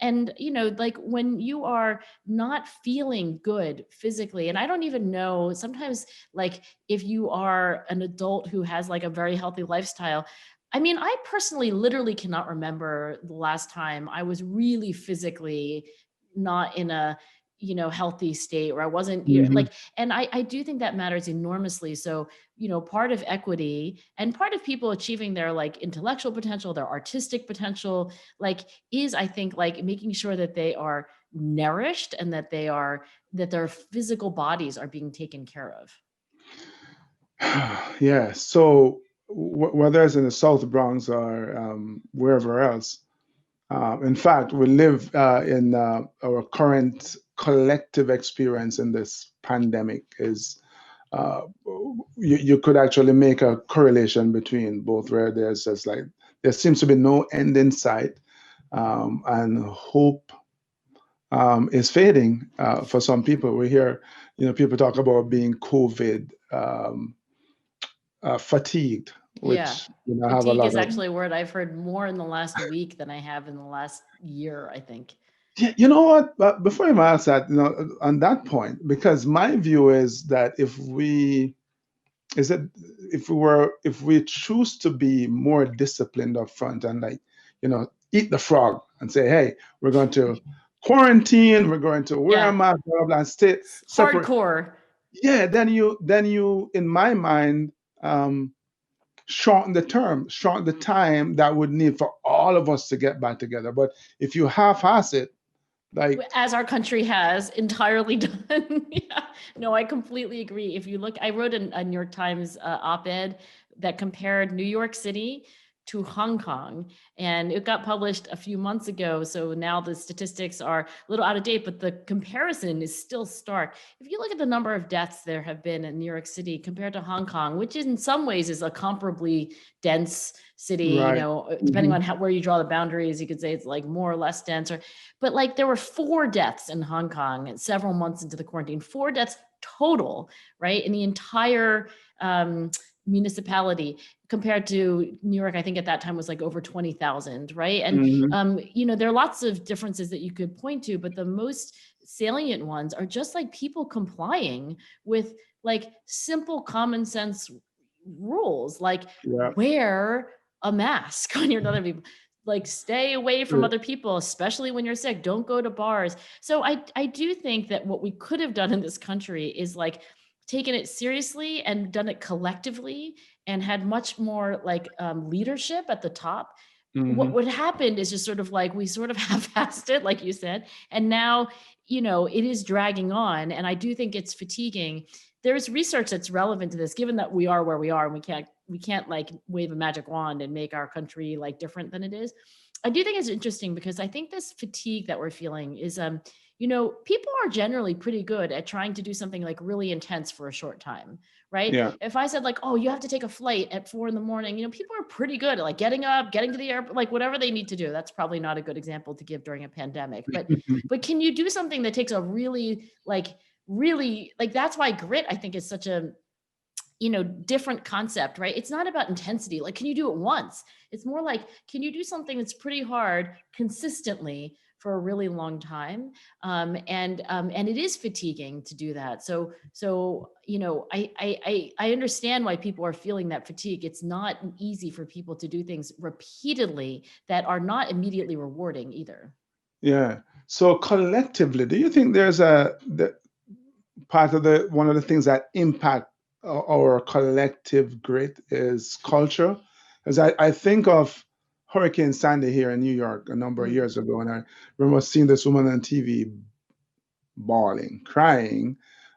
Speaker 1: like when you are not feeling good physically, and I don't even know, sometimes like if you are an adult who has like a very healthy lifestyle. I mean, I personally literally cannot remember the last time I was really physically not in a, healthy state, where I wasn't
Speaker 2: Mm-hmm.
Speaker 1: like, and I do think that matters enormously. So, part of equity and part of people achieving their like intellectual potential, their artistic potential, like is, I think, like making sure that they are nourished and that that their physical bodies are being taken care of.
Speaker 2: Yeah. So whether it's in the South Bronx or wherever else, in fact, we live in our current collective experience in this pandemic is uh, you could actually make a correlation between both, where there's just like there seems to be no end in sight, and hope is fading for some people. We hear, people talk about being COVID fatigued,
Speaker 1: Yeah.
Speaker 2: which have a
Speaker 1: Fatigue
Speaker 2: lot
Speaker 1: is
Speaker 2: of.
Speaker 1: actually a word I've heard more in the last week than I have in the last year, I think.
Speaker 2: Yeah, you know what? But before you ask that, on that point, because my view is that if we choose to be more disciplined up front and like, eat the frog and say, hey, we're going to quarantine, we're going to wear a
Speaker 1: Yeah.
Speaker 2: mask, blah, blah, blah, and stay separate.
Speaker 1: Hardcore.
Speaker 2: Yeah, then you, in my mind, um, shorten the time that would need for all of us to get back together. But if you half-ass it, like,
Speaker 1: As our country has entirely done. Yeah. No, I completely agree. If you look, I wrote a New York Times op-ed that compared New York City to Hong Kong, and it got published a few months ago. So now the statistics are a little out of date, but the comparison is still stark. If you look at the number of deaths there have been in New York City compared to Hong Kong, which in some ways is a comparably dense city,
Speaker 2: right.
Speaker 1: depending
Speaker 2: Mhm.
Speaker 1: on where you draw the boundaries, you could say it's like more or less dense, but like there were 4 deaths in Hong Kong several months into the quarantine, 4 deaths total, right? In the entire municipality, compared to New York, I think at that time was like over 20,000, right? And,
Speaker 2: Mhm.
Speaker 1: there are lots of differences that you could point to, but the most salient ones are just like people complying with like simple common sense rules, like
Speaker 2: Yeah.
Speaker 1: wear a mask when you're not other people, like stay away from
Speaker 2: Sure.
Speaker 1: other people, especially when you're sick, don't go to bars. So I do think that what we could have done in this country is like taken it seriously and done it collectively, and had much more like leadership at the top. What
Speaker 2: Mhm.
Speaker 1: happened is just sort of like we sort of half-assed it, like you said, and now it is dragging on, and I do think it's fatiguing. There's research that's relevant to this, given that we are where we are, and we can't like wave a magic wand and make our country like different than it is. I do think it's interesting because I think this fatigue that we're feeling is people are generally pretty good at trying to do something like really intense for a short time, right?
Speaker 2: Yeah.
Speaker 1: If I said like, oh, you have to take a flight at 4 a.m, people are pretty good at like getting up, getting to the airport, like whatever they need to do. That's probably not a good example to give during a pandemic, but can you do something that takes a really like, that's why grit, I think, is such a different concept, right? It's not about intensity. Like, can you do it once? It's more like, can you do something that's pretty hard consistently for a really long time? And it is fatiguing to do that. So I understand why people are feeling that fatigue. It's not easy for people to do things repeatedly that are not immediately rewarding either.
Speaker 2: Yeah. So collectively, do you think there's the part of the one of the things that impact our collective grit is culture? Because I think of Hurricane Sandy here in New York a number of
Speaker 1: Mm.
Speaker 2: years ago, and I remember seeing this woman on TV bawling, crying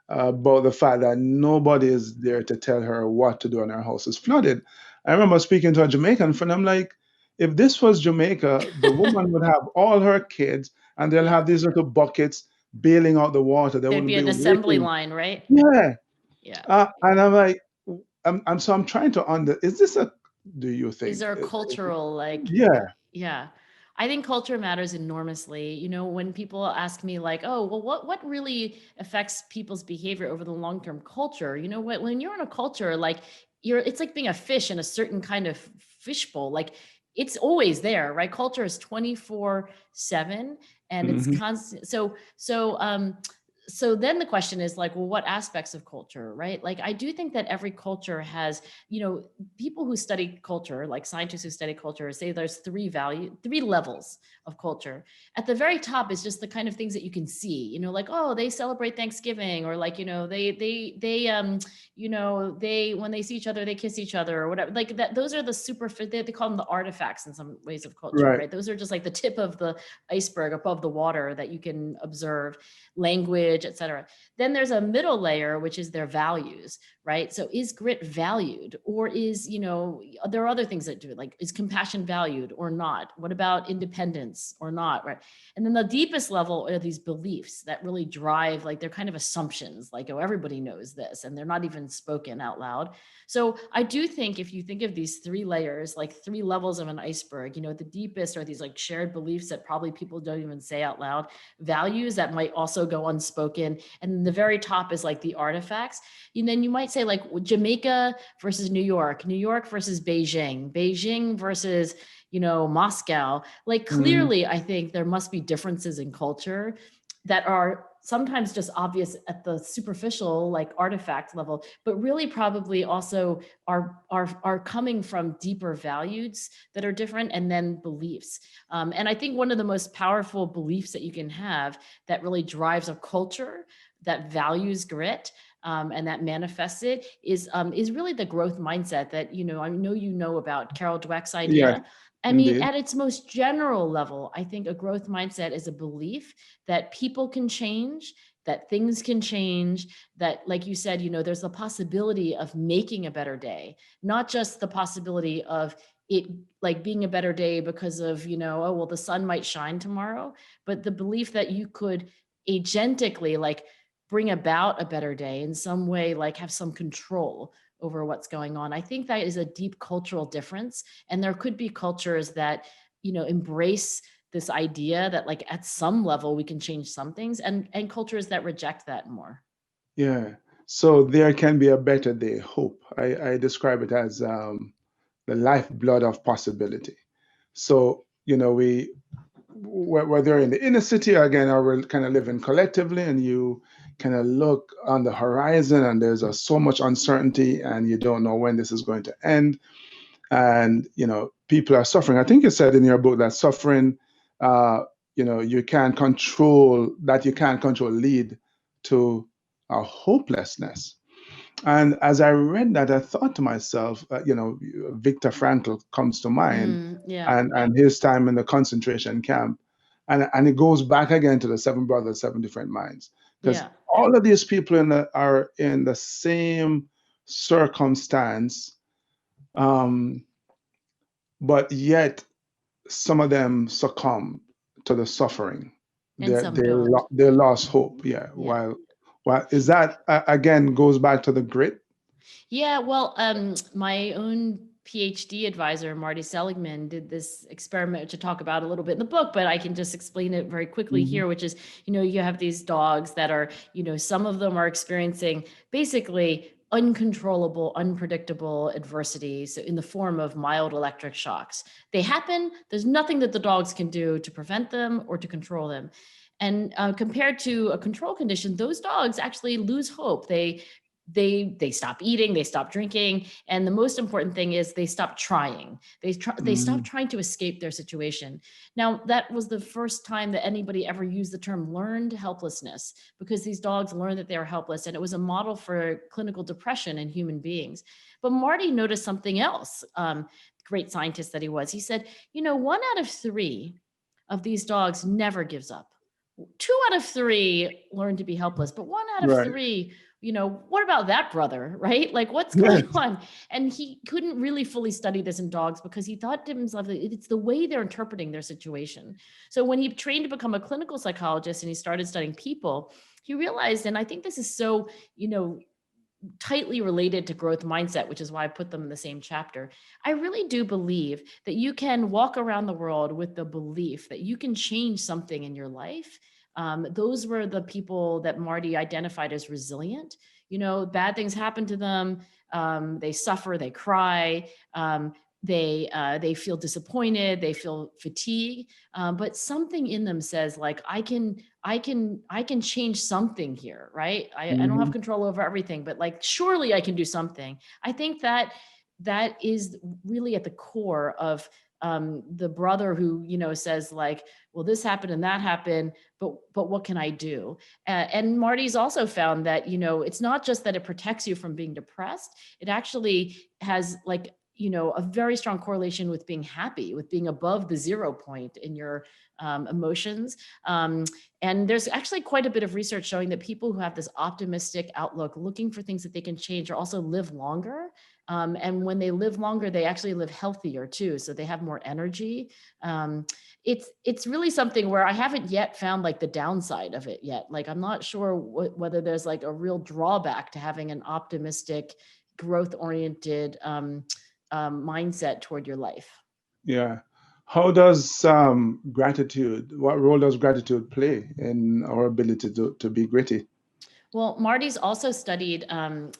Speaker 2: about the fact that nobody is there to tell her what to do and her house is flooded. I remember speaking to a Jamaican friend. I'm like, if this was Jamaica, the woman would have all her kids and they'll
Speaker 1: Yeah.
Speaker 2: have these little buckets bailing out the water. They
Speaker 1: There'd
Speaker 2: wouldn't
Speaker 1: be
Speaker 2: be
Speaker 1: an assembly
Speaker 2: waiting.
Speaker 1: line, right?
Speaker 2: Yeah.
Speaker 1: Yeah.
Speaker 2: And I'm like, I'm trying to is this do you
Speaker 1: Is
Speaker 2: think?
Speaker 1: there a cultural like,
Speaker 2: Yeah.
Speaker 1: yeah. I think culture matters enormously. When people ask me like, "Oh, well, what really affects people's behavior over the long term culture?" When you're in a culture, like it's like being a fish in a certain kind of fishbowl. Like it's always there, right? Culture is 24/7 and it's
Speaker 2: Hmm.
Speaker 1: constant. So then the question is like, well, what aspects of culture, right? Like I do think that every culture has, people who study culture, like scientists who study culture, say there's three levels of culture. At the very top is just the kind of things that you can see, like, oh, they celebrate Thanksgiving, or like, they when they see each other, they kiss each other or whatever. Like that, those are the they call them the artifacts in some ways of culture,
Speaker 2: Right.
Speaker 1: right? Those are just like the tip of the iceberg above the water that you can observe, language, etc. Then there's a middle layer, which is their values, right? So is grit valued, or there are other things that do it, like is compassion valued or not? What about independence or not, right? And then the deepest level are these beliefs that really drive, like they're kind of assumptions, like, oh, everybody knows this, and they're not even spoken out loud. So I do think if you think of these three layers, like three levels of an iceberg, the deepest are these like shared beliefs that probably people don't even say out loud, values that might also go unspoken, and then the very top is like the artifacts. And then you might say like Jamaica versus New York versus Beijing versus Moscow. Like
Speaker 2: Mhm.
Speaker 1: clearly I think there must be differences in culture that are sometimes just obvious at the superficial, like artifact level, but really probably also are coming from deeper values that are different, and then beliefs. And I think one of the most powerful beliefs that you can have that really drives a culture that values grit, and that manifests it is really the growth mindset that I know about Carol Dweck's
Speaker 2: Yeah,
Speaker 1: idea. I mean,
Speaker 2: indeed.
Speaker 1: at its most general level, I think a growth mindset is a belief that people can change, that things can change, that, like you said, there's the possibility of making a better day, not just the possibility of it like being a better day because of, oh, well, the sun might shine tomorrow, but the belief that you could agentically like bring about a better day in some way, like have some control over what's going on. I think that is a deep cultural difference. And there could be cultures that, embrace this idea that like at some level we can change some things, and cultures that reject that more.
Speaker 2: Yeah. So there can be a better day, hope. I describe it as the lifeblood of possibility. So, whether in the inner city again, or we're kind of living collectively, and you kind of look on the horizon and there's so much uncertainty and you don't know when this is going to end. And, people are suffering. I think you said in your book that suffering, uh, you can't control lead to a hopelessness. And as I read that, I thought to myself, Viktor Frankl comes to mind,
Speaker 1: Yeah.
Speaker 2: and his time in the concentration camp, and it goes back again to the Seven Brothers, Seven Different Minds, because
Speaker 1: Yeah.
Speaker 2: all of these people are in the same circumstance, um, but yet some of them succumb to the suffering.
Speaker 1: And some don't.
Speaker 2: They lost hope. Yeah.
Speaker 1: Yeah.
Speaker 2: While is that again goes back to the grit.
Speaker 1: Yeah, well, my own PhD advisor, Marty Seligman, did this experiment to talk about a little bit in the book, but I can just explain it very quickly
Speaker 2: Mhm.
Speaker 1: here, which is, you have these dogs that are, some of them are experiencing basically uncontrollable, unpredictable adversity. So in the form of mild electric shocks. They happen. There's nothing that the dogs can do to prevent them or to control them. And compared to a control condition, those dogs actually lose hope. They stop eating, they stop drinking, and the most important thing is they stop trying. They stop
Speaker 2: Mhm.
Speaker 1: trying to escape their situation. Now, that was the first time that anybody ever used the term learned helplessness, because these dogs learned that they were helpless, and it was a model for clinical depression in human beings. But Marty noticed something else. great scientist that he was, he said, 1 out of 3 of these dogs never gives up. 2 out of 3 learn to be helpless, but one out of
Speaker 2: Right.
Speaker 1: three, what about that brother, right? Like what's
Speaker 2: Yes.
Speaker 1: going on? And he couldn't really fully study this in dogs because he thought to himself that it's the way they're interpreting their situation. So when he trained to become a clinical psychologist and he started studying people, he realized, and I think this is so, tightly related to growth mindset, which is why I put them in the same chapter. I really do believe that you can walk around the world with the belief that you can change something in your life. Those were the people that Marty identified as resilient. Bad things happen to them. They suffer, they cry, they feel disappointed, they feel fatigue, but something in them says like, I can change something here, right? I don't have control over everything, but like, surely I can do something. I think that is really at the core of the brother who, says like, well, this happened and that happened, but what can I do? And Marty's also found that, it's not just that it protects you from being depressed. It actually has like, a very strong correlation with being happy, with being above the 0 point in your emotions. And there's actually quite a bit of research showing that people who have this optimistic outlook, looking for things that they can change, or also live longer. And when they live longer, they actually live healthier too. So they have more energy. It's really something where I haven't yet found like the downside of it yet. Like, I'm not sure whether there's like a real drawback to having an optimistic, growth-oriented mindset toward your life.
Speaker 2: Yeah. How does gratitude, what role does gratitude play in our ability to be gritty?
Speaker 1: Well, Marty's also studied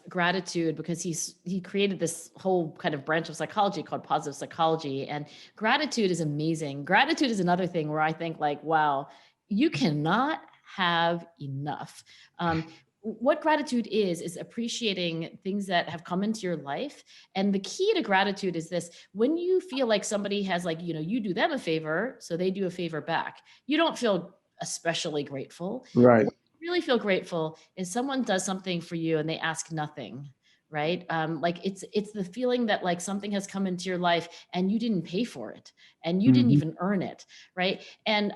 Speaker 1: gratitude because he created this whole kind of branch of psychology called positive psychology. And gratitude is amazing. Gratitude is another thing where I think like, wow, you cannot have enough. What gratitude is appreciating things that have come into your life. And the key to gratitude is this: when you feel like somebody has like, you do them a favor, so they do a favor back, you don't feel especially grateful.
Speaker 2: Right.
Speaker 1: Really feel grateful is someone does something for you and they ask nothing, right? Like it's the feeling that like something has come into your life and you didn't pay for it and you didn't even earn it, right? And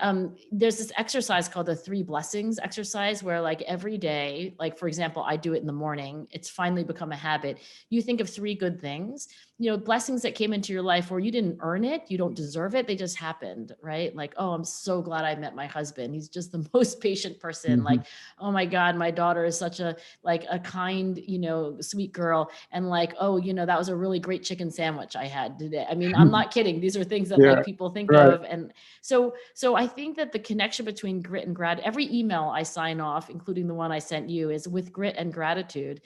Speaker 1: there's this exercise called the 3 blessings exercise where like every day, like for example, I do it in the morning. It's finally become a habit. You think of 3 good things, blessings that came into your life where you didn't earn it, you don't deserve it, they just happened, right? Like, oh, I'm so glad I met my husband. He's just the most patient person. Like, oh my God, my daughter is such a kind, sweet girl. And like, oh, that was a really great chicken sandwich I had today. I mean, I'm not kidding. These are things that
Speaker 2: Yeah.
Speaker 1: like people think
Speaker 2: Right.
Speaker 1: of. And so I think that the connection between grit and grat, every email I sign off, including the one I sent you, is with grit and gratitude,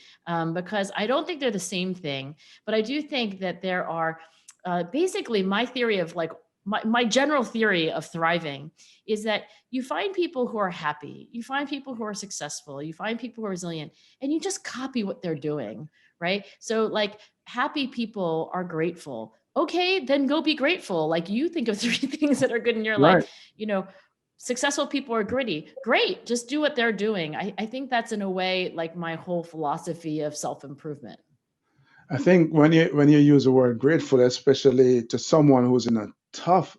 Speaker 1: because I don't think they're the same thing, but I do think that there are basically my theory of like, my general theory of thriving is that you find people who are happy, you find people who are successful, you find people who are resilient, and you just copy what they're doing, right? So like, happy people are grateful. Okay, then go be grateful. Like, you think of 3 things that are good in your
Speaker 2: Right.
Speaker 1: life. Successful people are gritty. Great, just do what they're doing. I think that's in a way like my whole philosophy of self-improvement.
Speaker 2: I think when you use the word grateful, especially to someone who's in a tough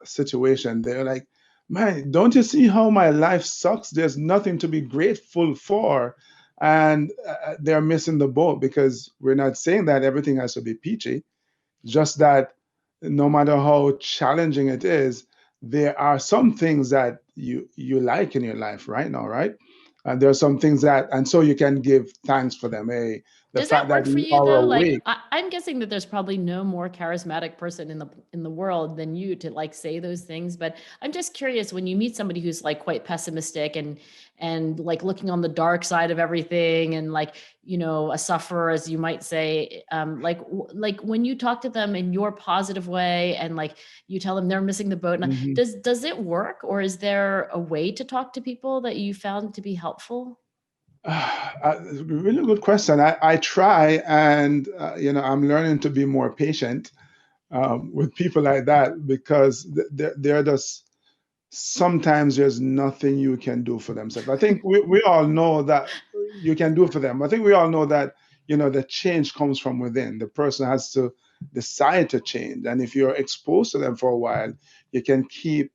Speaker 2: situation, they're like, "Man, don't you see how my life sucks? There's nothing to be grateful for," and they're missing the boat because we're not saying that everything has to be peachy. Just that no matter how challenging it is, there are some things that you like in your life right now, right? And there are some things that, and so you can give thanks for them. Hey, the
Speaker 1: Does that
Speaker 2: fact that
Speaker 1: work for
Speaker 2: you
Speaker 1: you
Speaker 2: are
Speaker 1: though? Like,
Speaker 2: awake.
Speaker 1: I'm guessing that there's probably no more charismatic person in the world than you to like say those things. But I'm just curious, when you meet somebody who's like quite pessimistic and like looking on the dark side of everything and like, a sufferer, as you might say, like when you talk to them in your positive way and like you tell them they're missing the boat,
Speaker 2: Mhm.
Speaker 1: does it work, or is there a way to talk to people that you found to be helpful?
Speaker 2: Really good question. I try, and I'm learning to be more patient with people like that because they're just sometimes there's nothing you can do for themselves. I think we all know that you can do for them. I think we all know that the change comes from within. The person has to decide to change. And if you're exposed to them for a while, you can keep,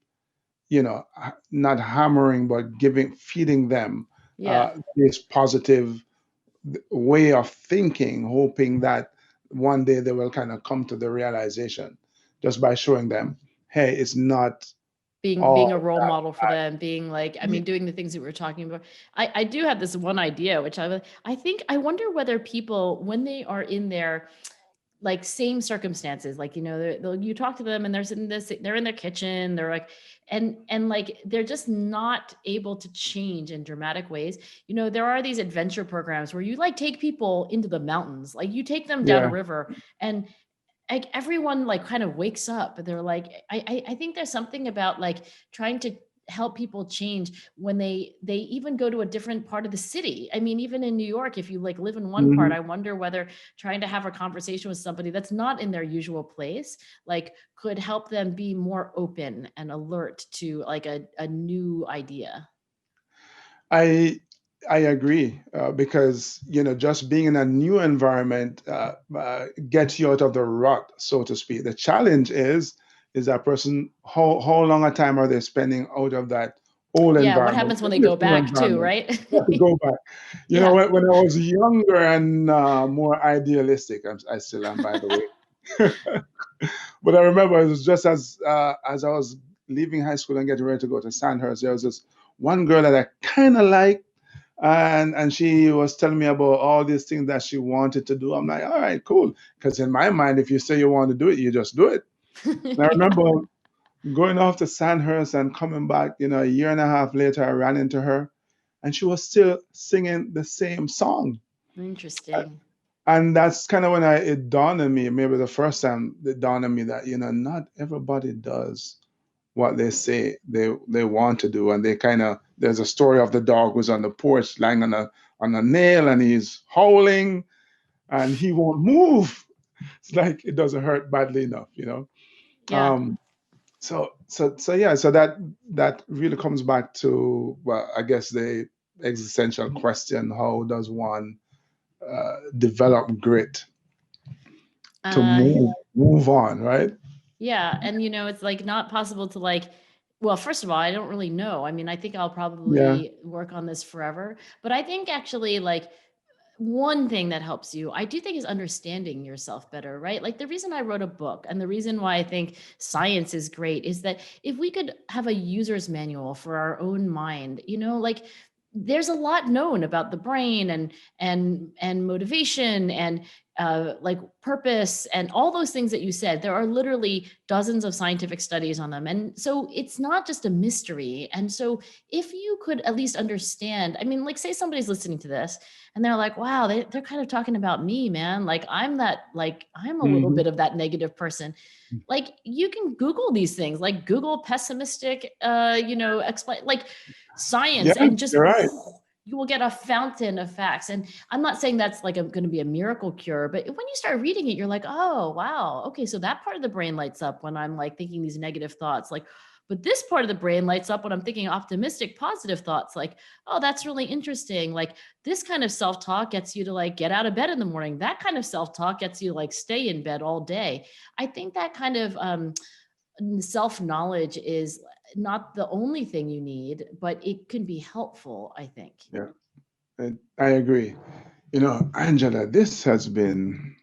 Speaker 2: not hammering, but feeding them
Speaker 1: Yeah.
Speaker 2: this positive way of thinking, hoping that one day they will kind of come to the realization just by showing them, hey, it's not
Speaker 1: Being a
Speaker 2: all
Speaker 1: role
Speaker 2: that
Speaker 1: model for them, being like, I
Speaker 2: bad.
Speaker 1: mean, doing the things that we were talking about. I do have this one idea, which I think, I wonder whether people, when they are in their like same circumstances, like, you talk to them and they're in their kitchen, they're like, and like, they're just not able to change in dramatic ways. There are these adventure programs where you like take people into the mountains, like you take them down a
Speaker 2: Yeah.
Speaker 1: river, and like everyone like kind of wakes up, and they're like, I think there's something about like trying to help people change when they even go to a different part of the city. I mean, even in New York, if you like live in one part,
Speaker 2: Mhm.
Speaker 1: I wonder whether trying to have a conversation with somebody that's not in their usual place, like, could help them be more open and alert to like a new idea.
Speaker 2: I I agree because just being in a new environment gets you out of the rut, so to speak. The challenge is that person, how long a time are they spending out of that old
Speaker 1: Yeah, what
Speaker 2: environment,
Speaker 1: happens when they
Speaker 2: in this
Speaker 1: go
Speaker 2: new
Speaker 1: back too,
Speaker 2: environment?
Speaker 1: right?
Speaker 2: You have to go back.
Speaker 1: Yeah.
Speaker 2: When I was younger and more idealistic, I still am, by the way. But I remember it was just as I was leaving high school and getting ready to go to Sandhurst, there was this one girl that I kind of liked, and she was telling me about all these things that she wanted to do. I'm like, all right, cool. Because in my mind, if you say you want to do it, you just do it. And I
Speaker 1: Yeah.
Speaker 2: remember going off to Sandhurst and coming back, a year and a half later, I ran into her, and she was still singing the same song.
Speaker 1: Interesting.
Speaker 2: And that's kind of when it dawned on me, maybe the first time it dawned on me that, not everybody does what they say they want to do. And there's a story of the dog who's on the porch lying on a nail, and he's howling and he won't move. It's like it doesn't hurt badly enough.
Speaker 1: Yeah.
Speaker 2: Um, so yeah, so that really comes back to, well, I guess the existential question: how does one develop grit to
Speaker 1: Uh,
Speaker 2: move on, right?
Speaker 1: Yeah. And, it's like not possible to like, well, first of all, I don't really know. I mean, I think I'll
Speaker 2: Yeah,
Speaker 1: probably work on this forever. But I think actually, like, one thing that helps you, I do think, is understanding yourself better, right? Like, the reason I wrote a book and the reason why I think science is great is that if we could have a user's manual for our own mind, like, there's a lot known about the brain and motivation and like purpose and all those things that you said. There are literally dozens of scientific studies on them, and so it's not just a mystery. And so if you could at least understand, I mean, like, say somebody's listening to this and they're like, wow, they're kind of talking about me, man. Like, I'm a little
Speaker 2: hmm,
Speaker 1: bit of that negative person. Like, you can Google these things, like Google pessimistic, explain, like,
Speaker 2: yeah,
Speaker 1: science, and just
Speaker 2: you're right.
Speaker 1: you will get a fountain of facts. And I'm not saying that's like going to be a miracle cure, but when you start reading it, you're like, oh, wow. Okay. So that part of the brain lights up when I'm like thinking these negative thoughts, like, but this part of the brain lights up when I'm thinking optimistic, positive thoughts, like, oh, that's really interesting. Like, this kind of self-talk gets you to like get out of bed in the morning. That kind of self-talk gets you to like stay in bed all day. I think that kind of self-knowledge is not the only thing you need, but it can be helpful, I think.
Speaker 2: Yeah, I agree. Angela, this has been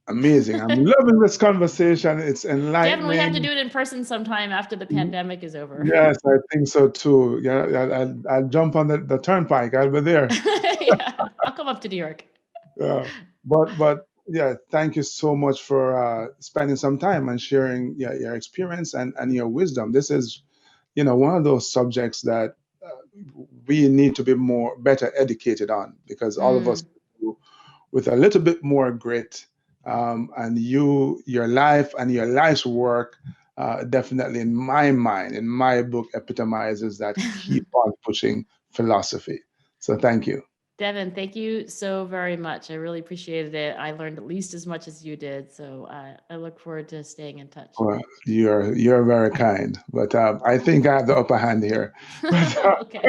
Speaker 2: amazing. I'm loving this conversation. It's
Speaker 1: Devon, we have to
Speaker 2: enlightening.
Speaker 1: do it in person sometime after the pandemic is over.
Speaker 2: Yes, I think so too. Yeah, I'll jump on the turnpike. I'll be there.
Speaker 1: Yeah, I'll come up to New York.
Speaker 2: Yeah. But yeah, thank you so much for spending some time and sharing, yeah, your experience and your wisdom. This is, one of those subjects that we need to be better educated on, because all of us
Speaker 1: Mm,
Speaker 2: do with a little bit more grit, and your life and your life's work definitely, in my mind, in my book, epitomizes that keep on pushing philosophy. So thank you.
Speaker 1: Devon, thank you so very much. I really appreciated it. I learned at least as much as you did. So I look forward to staying in touch.
Speaker 2: Well, you're very kind, but I think I have the upper hand here. But
Speaker 1: Okay.